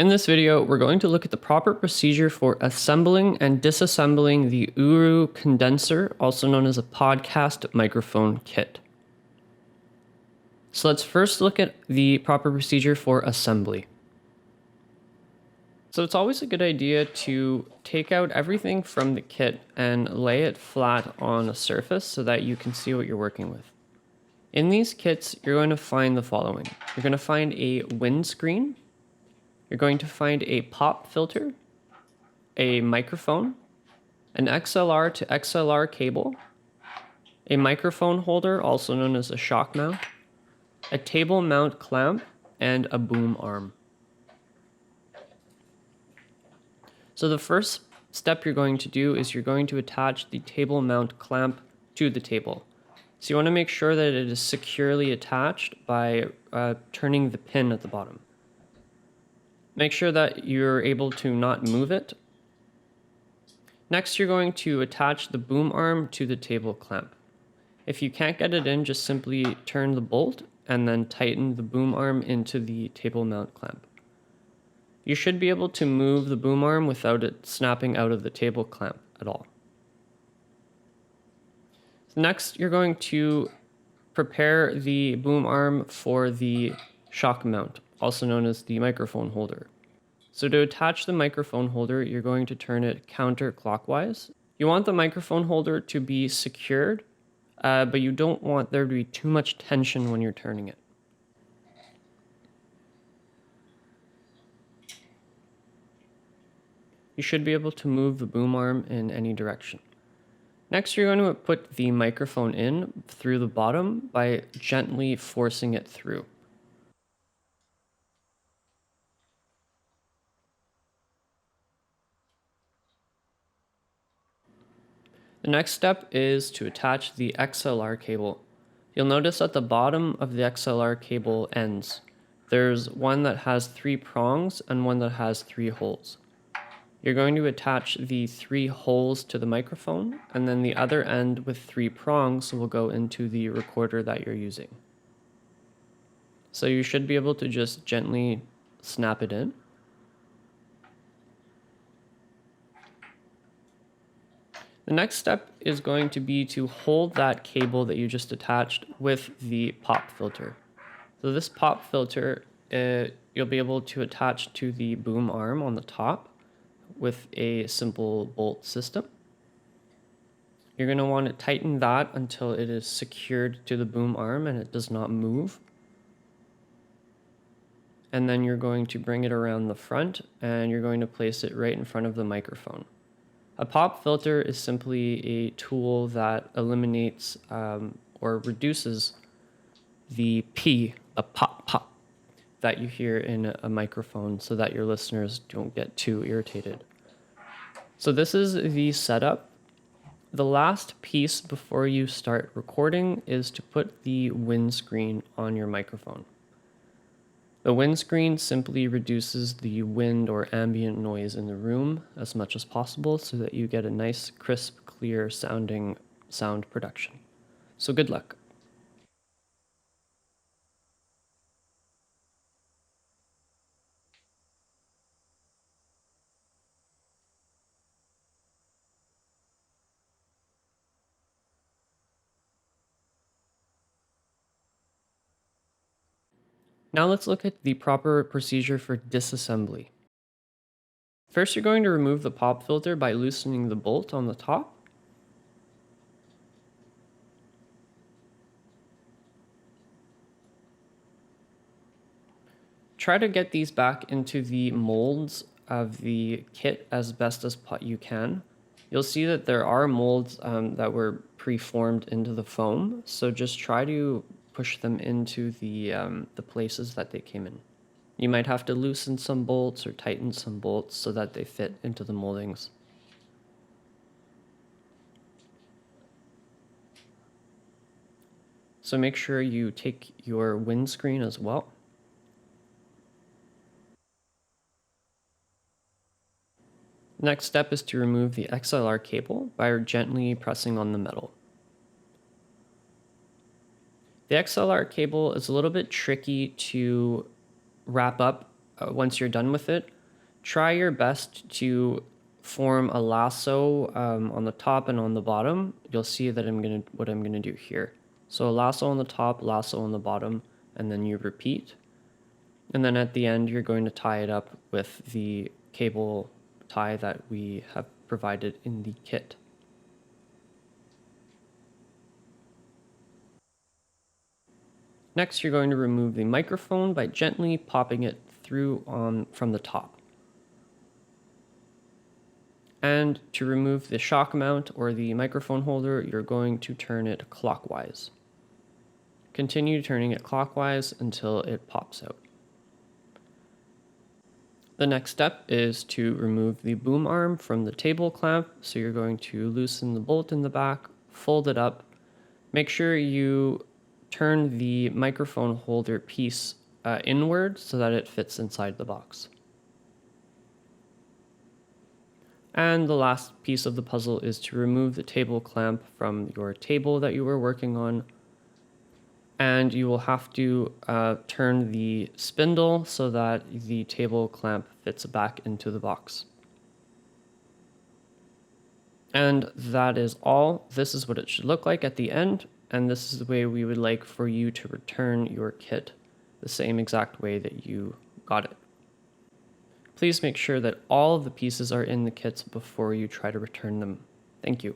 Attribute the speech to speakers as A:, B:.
A: In this video, we're going to look at the proper procedure for assembling and disassembling the Uhuru condenser, also known as a podcast microphone kit. So let's first look at the proper procedure for assembly. So it's always a good idea to take out everything from the kit and lay it flat on a surface so that you can see what you're working with. In these kits, you're going to find the following. You're going to find a windscreen. You're going to find a pop filter, a microphone, an XLR to XLR cable, a microphone holder, also known as a shock mount, a table mount clamp, and a boom arm. So the first step you're going to do is you're going to attach the table mount clamp to the table. So you want to make sure that it is securely attached by turning the pin at the bottom. Make sure that you're able to not move it. Next, you're going to attach the boom arm to the table clamp. If you can't get it in, just simply turn the bolt and then tighten the boom arm into the table mount clamp. You should be able to move the boom arm without it snapping out of the table clamp at all. Next, you're going to prepare the boom arm for the shock mount, also known as the microphone holder. So to attach the microphone holder, you're going to turn it counterclockwise. You want the microphone holder to be secured, but you don't want there to be too much tension when you're turning it. You should be able to move the boom arm in any direction. Next, you're going to put the microphone in through the bottom by gently forcing it through. The next step is to attach the XLR cable. You'll notice at the bottom of the XLR cable ends, there's one that has 3 prongs and one that has 3 holes. You're going to attach the 3 holes to the microphone, and then the other end with 3 prongs will go into the recorder that you're using. So you should be able to just gently snap it in. The next step is going to be to hold that cable that you just attached with the pop filter. So this pop filter, you'll be able to attach to the boom arm on the top with a simple bolt system. You're going to want to tighten that until it is secured to the boom arm and it does not move. And then you're going to bring it around the front and you're going to place it right in front of the microphone. A pop filter is simply a tool that eliminates or reduces the P, a pop pop, that you hear in a microphone so that your listeners don't get too irritated. So this is the setup. The last piece before you start recording is to put the windscreen on your microphone. The windscreen simply reduces the wind or ambient noise in the room as much as possible so that you get a nice, crisp, clear sounding sound production. So good luck. Now let's look at the proper procedure for disassembly. First, you're going to remove the pop filter by loosening the bolt on the top. Try to get these back into the molds of the kit as best as you can. You'll see that there are molds that were pre-formed into the foam, so just try to push them into the places that they came in. You might have to loosen some bolts or tighten some bolts so that they fit into the moldings. So make sure you take your windscreen as well. Next step is to remove the XLR cable by gently pressing on the metal. The XLR cable is a little bit tricky to wrap up once you're done with it, try your best to form a lasso on the top and on the bottom. You'll see that what I'm gonna do here. So a lasso on the top, lasso on the bottom, and then you repeat. And then at the end, you're going to tie it up with the cable tie that we have provided in the kit. Next, you're going to remove the microphone by gently popping it through from the top. And to remove the shock mount or the microphone holder, you're going to turn it clockwise. Continue turning it clockwise until it pops out. The next step is to remove the boom arm from the table clamp. So you're going to loosen the bolt in the back, fold it up. Make sure you turn the microphone holder piece inward so that it fits inside the box. And the last piece of the puzzle is to remove the table clamp from your table that you were working on. And you will have to turn the spindle so that the table clamp fits back into the box. And that is all. This is what it should look like at the end. And this is the way we would like for you to return your kit, the same exact way that you got it. Please make sure that all of the pieces are in the kits before you try to return them. Thank you.